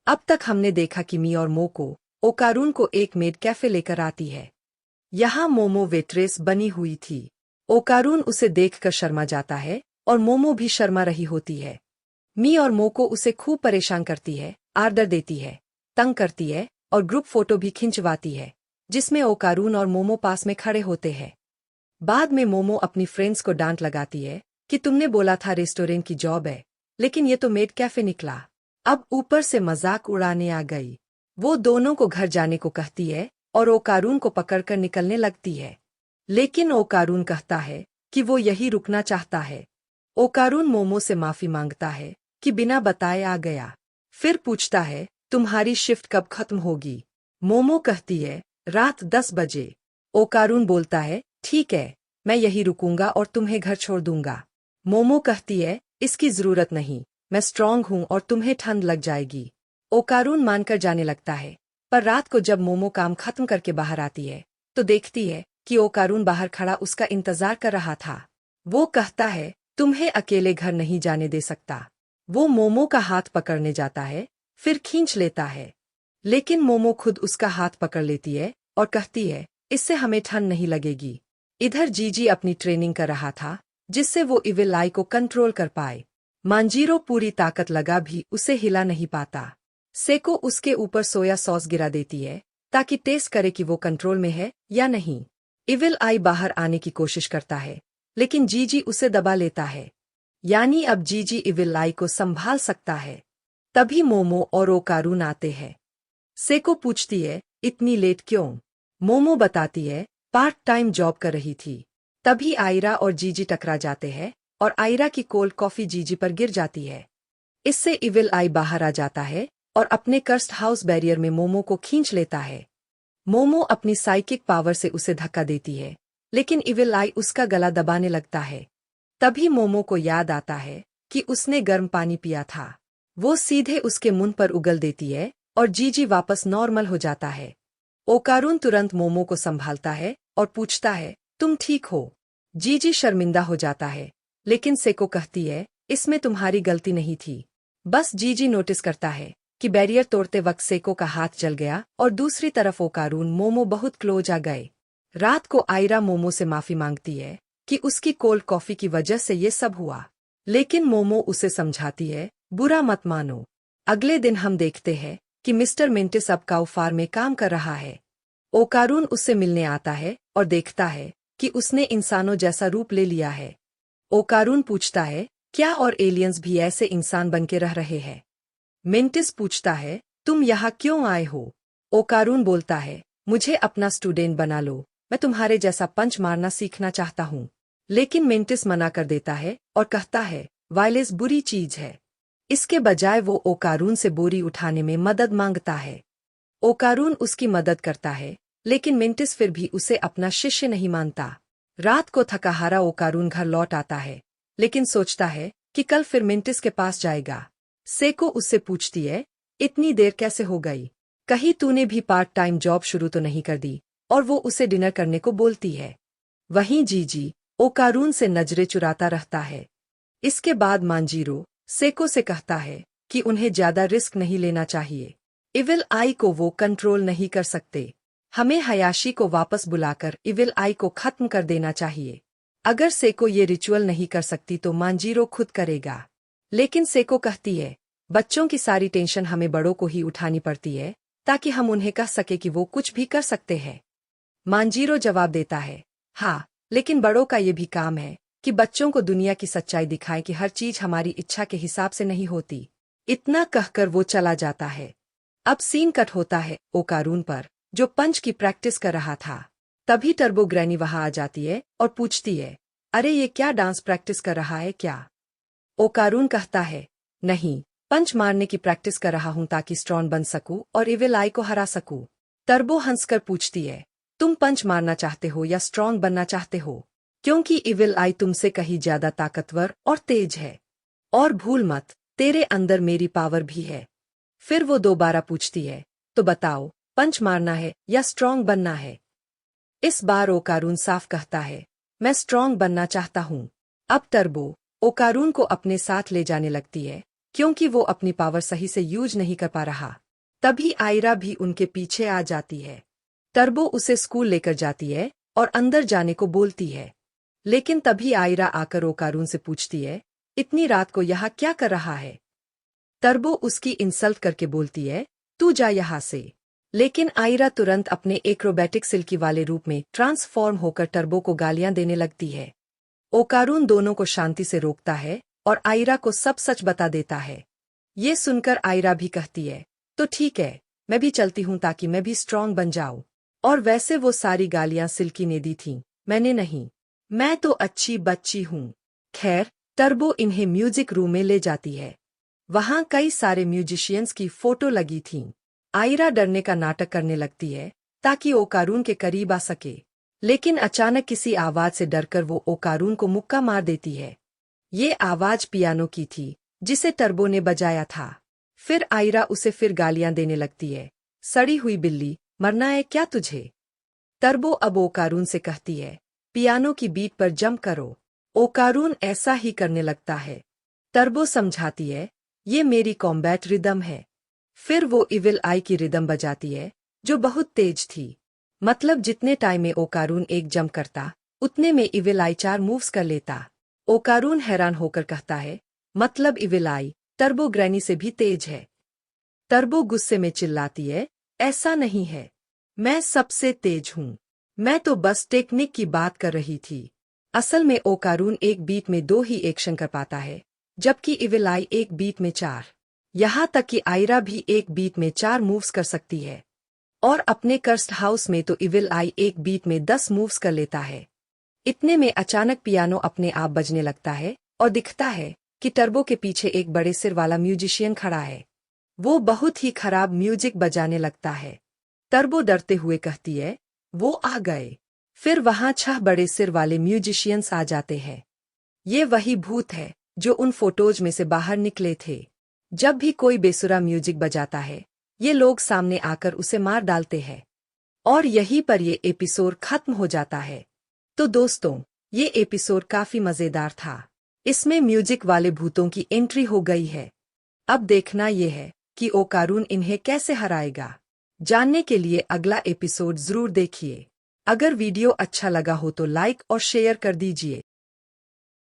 अब तक हमने देखा कि मी और मोको ओकारून को एक मेड कैफे लेकर आती है। यहाँ मोमो वेट्रेस बनी हुई थी। ओकारून उसे देखकर शर्मा जाता है और मोमो भी शर्मा रही होती है। मी और मोको उसे खूब परेशान करती है, आर्डर देती है, तंग करती है और ग्रुप फोटो भी खिंचवाती है, जिसमें ओकारून और मोमो पास में खड़े होते हैं। बाद में मोमो अपनी फ्रेंड्स को डांट लगाती है कि तुमने बोला था रेस्टोरेंट की जॉब है, लेकिन ये तो मेड कैफे निकला। अब ऊपर से मजाक उड़ाने आ गई। वो दोनों को घर जाने को कहती है और ओकारून को पकड़कर निकलने लगती है। लेकिन ओकारून कहता है कि वो यही रुकना चाहता है। ओकारून मोमो से माफी मांगता है कि बिना बताए आ गया। फिर पूछता है, तुम्हारी शिफ्ट कब खत्म होगी? मोमो कहती है, रात 10 बजे। ओकारून बोलता है, ठीक है, मैं यही रुकूंगा और तुम्हें घर छोड़ दूंगा। मोमो कहती है, इसकी जरूरत नहीं, मैं स्ट्रांग हूं और तुम्हें ठंड लग जाएगी। ओकारून मानकर जाने लगता है, पर रात को जब मोमो काम खत्म करके बाहर आती है तो देखती है कि ओकारून बाहर खड़ा उसका इंतजार कर रहा था। वो कहता है, तुम्हें अकेले घर नहीं जाने दे सकता। वो मोमो का हाथ पकड़ने जाता है, फिर खींच लेता है। लेकिन मोमो खुद उसका हाथ पकड़ लेती है और कहती है, इससे हमें ठंड नहीं लगेगी। इधर जीजी अपनी ट्रेनिंग कर रहा था, जिससे वो इविल आई को कंट्रोल कर पाए। मांजीरो पूरी ताकत लगा भी उसे हिला नहीं पाता। सेको उसके ऊपर सोया सॉस गिरा देती है ताकि टेस्ट करे कि वो कंट्रोल में है या नहीं। इविल आई बाहर आने की कोशिश करता है, लेकिन जीजी उसे दबा लेता है। यानी अब जीजी इविल आई को संभाल सकता है। तभी मोमो और ओकारून आते हैं। सेको पूछती है, इतनी लेट क्यों? मोमो बताती है, पार्ट टाइम जॉब कर रही थी। तभी आयरा और जीजी टकरा जाते हैं और आयरा की कोल्ड कॉफी जीजी पर गिर जाती है। इससे इविल आई बाहर आ जाता है और अपने कर्स्ट हाउस बैरियर में मोमो को खींच लेता है। मोमो अपनी साइकिक पावर से उसे धक्का देती है, लेकिन इविल आई उसका गला दबाने लगता है। तभी मोमो को याद आता है कि उसने गर्म पानी पिया था। वो सीधे उसके मुंह पर उगल देती है और जीजी वापस नॉर्मल हो जाता है। ओकारून तुरंत मोमो को संभालता है और पूछता है, तुम ठीक हो? जीजी शर्मिंदा हो जाता है, लेकिन सेको कहती है, इसमें तुम्हारी गलती नहीं थी। बस जीजी नोटिस करता है कि बैरियर तोड़ते वक्त सेको का हाथ जल गया और दूसरी तरफ ओकारून मोमो बहुत क्लोज आ गए। रात को आयरा मोमो से माफी मांगती है कि उसकी कोल्ड कॉफी की वजह से ये सब हुआ, लेकिन मोमो उसे समझाती है, बुरा मत मानो। अगले दिन हम देखते हैं कि मिस्टर मेंटिस अब काऊ फार्म में काम कर रहा है। ओकारून उससे मिलने आता है और देखता है कि उसने इंसानों जैसा रूप ले लिया है। ओकारून पूछता है, क्या और एलियंस भी ऐसे इंसान बनके रह रहे हैं? मेंटिस पूछता है, तुम यहाँ क्यों आए हो? ओकारून बोलता है, मुझे अपना स्टूडेंट बना लो, मैं तुम्हारे जैसा पंच मारना सीखना चाहता हूँ। लेकिन मेंटिस मना कर देता है और कहता है, वायलेंस बुरी चीज है। इसके बजाय वो ओकारून से बोरी उठाने में मदद मांगता है। ओकारून उसकी मदद करता है, लेकिन मेंटिस फिर भी उसे अपना शिष्य नहीं मानता। रात को थकाहारा ओकारून घर लौट आता है, लेकिन सोचता है कि कल फिर मेंटिस के पास जाएगा। सेको उससे पूछती है, इतनी देर कैसे हो गई? कहीं तूने भी पार्ट टाइम जॉब शुरू तो नहीं कर दी? और वो उसे डिनर करने को बोलती है। वहीं जीजी ओकारून से नजरें चुराता रहता है। इसके बाद मांजीरो सेको से कहता है कि उन्हें ज्यादा रिस्क नहीं लेना चाहिए। इविल आई को वो कंट्रोल नहीं कर सकते। हमें हयाशी को वापस बुलाकर इविल आई को खत्म कर देना चाहिए। अगर सेको ये रिचुअल नहीं कर सकती तो मांजीरो खुद करेगा। लेकिन सेको कहती है, बच्चों की सारी टेंशन हमें बड़ों को ही उठानी पड़ती है, ताकि हम उन्हें कह सके कि वो कुछ भी कर सकते हैं। मांजीरो जवाब देता है, हाँ, लेकिन बड़ों का ये भी काम है कि बच्चों को दुनिया की सच्चाई दिखाएं कि हर चीज हमारी इच्छा के हिसाब से नहीं होती। इतना कहकर वो चला जाता है। अब सीन कट होता है ओकारून पर, जो पंच की प्रैक्टिस कर रहा था। तभी टर्बो ग्रैनी वहां आ जाती है और पूछती है, अरे ये क्या डांस प्रैक्टिस कर रहा है क्या? ओकारून कहता है, नहीं, पंच मारने की प्रैक्टिस कर रहा हूं ताकि स्ट्रॉन्ग बन सकूं और इविल आई को हरा सकूं। टर्बो हंसकर पूछती है, तुम पंच मारना चाहते हो या स्ट्रॉन्ग बनना चाहते हो? क्योंकि इविल आई तुमसे कहीं ज्यादा ताकतवर और तेज है। और भूल मत, तेरे अंदर मेरी पावर भी है। फिर वो दोबारा पूछती है, तो बताओ, पंच मारना है या स्ट्रॉन्ग बनना है? इस बार ओकारून साफ कहता है, मैं स्ट्रॉन्ग बनना चाहता हूँ। अब टर्बो ओकारून को अपने साथ ले जाने लगती है, क्योंकि वो अपनी पावर सही से यूज नहीं कर पा रहा। तभी आयरा भी उनके पीछे आ जाती है। टर्बो उसे स्कूल लेकर जाती है और अंदर जाने को बोलती है। लेकिन तभी आयरा आकर ओकारून से पूछती है, इतनी रात को यहाँ क्या कर रहा है? टर्बो उसकी इंसल्ट करके बोलती है, तू जा यहाँ से। लेकिन आयरा तुरंत अपने एक्रोबैटिक सिल्की वाले रूप में ट्रांसफॉर्म होकर टर्बो को गालियां देने लगती है। ओकारून दोनों को शांति से रोकता है और आयरा को सब सच बता देता है। ये सुनकर आयरा भी कहती है, तो ठीक है, मैं भी चलती हूँ ताकि मैं भी स्ट्रांग बन जाऊं। और वैसे वो सारी गालियां सिल्की ने दी थीं, मैंने नहीं। मैं तो अच्छी बच्ची हूँ। खैर, टर्बो इन्हें म्यूजिक रूम में ले जाती है। वहां कई सारे म्यूजिशियंस की फोटो लगी थीं। आयरा डरने का नाटक करने लगती है ताकि ओकारून के करीब आ सके। लेकिन अचानक किसी आवाज से डरकर वो ओकारून को मुक्का मार देती है। ये आवाज पियानो की थी जिसे टर्बो ने बजाया था। फिर आयरा उसे फिर गालियां देने लगती है, सड़ी हुई बिल्ली, मरना है क्या तुझे? टर्बो अब ओकारून से कहती है, पियानो की बीट पर जंप करो। ओकारून ऐसा ही करने लगता है। टर्बो समझाती है, ये मेरी कॉम्बैट रिदम है। फिर वो इविल आई की रिदम बजाती है जो बहुत तेज थी। मतलब जितने टाइम में ओकारून एक जंप करता उतने में इविल आई 4 मूव्स कर लेता। ओकारून हैरान होकर कहता है, मतलब इविल आई टर्बो ग्रैनी से भी तेज है। टर्बो गुस्से में चिल्लाती है, ऐसा नहीं है, मैं सबसे तेज हूँ। मैं तो बस टेक्निक की बात कर रही थी। असल में ओकारून एक बीट में 2 ही एक्शन कर पाता है, जबकि इविल आई एक बीट में 4। यहाँ तक कि आयरा भी एक बीट में 4 मूव्स कर सकती है। और अपने कर्स्ट हाउस में तो इविल आई एक बीट में 10 मूव्स कर लेता है। इतने में अचानक पियानो अपने आप बजने लगता है और दिखता है कि टर्बो के पीछे एक बड़े सिर वाला म्यूजिशियन खड़ा है। वो बहुत ही खराब म्यूजिक बजाने लगता है। टर्बो डरते हुए कहती है, वो आ गए। फिर वहां 6 बड़े सिर वाले म्यूजिशियंस आ जाते हैं। ये वही भूत है जो उन फोटोज में से बाहर निकले थे। जब भी कोई बेसुरा म्यूजिक बजाता है, ये लोग सामने आकर उसे मार डालते हैं। और यहीं पर ये एपिसोड खत्म हो जाता है। तो दोस्तों, ये एपिसोड काफी मजेदार था। इसमें म्यूजिक वाले भूतों की एंट्री हो गई है। अब देखना ये है कि ओकारून इन्हें कैसे हराएगा। जानने के लिए अगला एपिसोड जरूर देखिए। अगर वीडियो अच्छा लगा हो तो लाइक और शेयर कर दीजिए।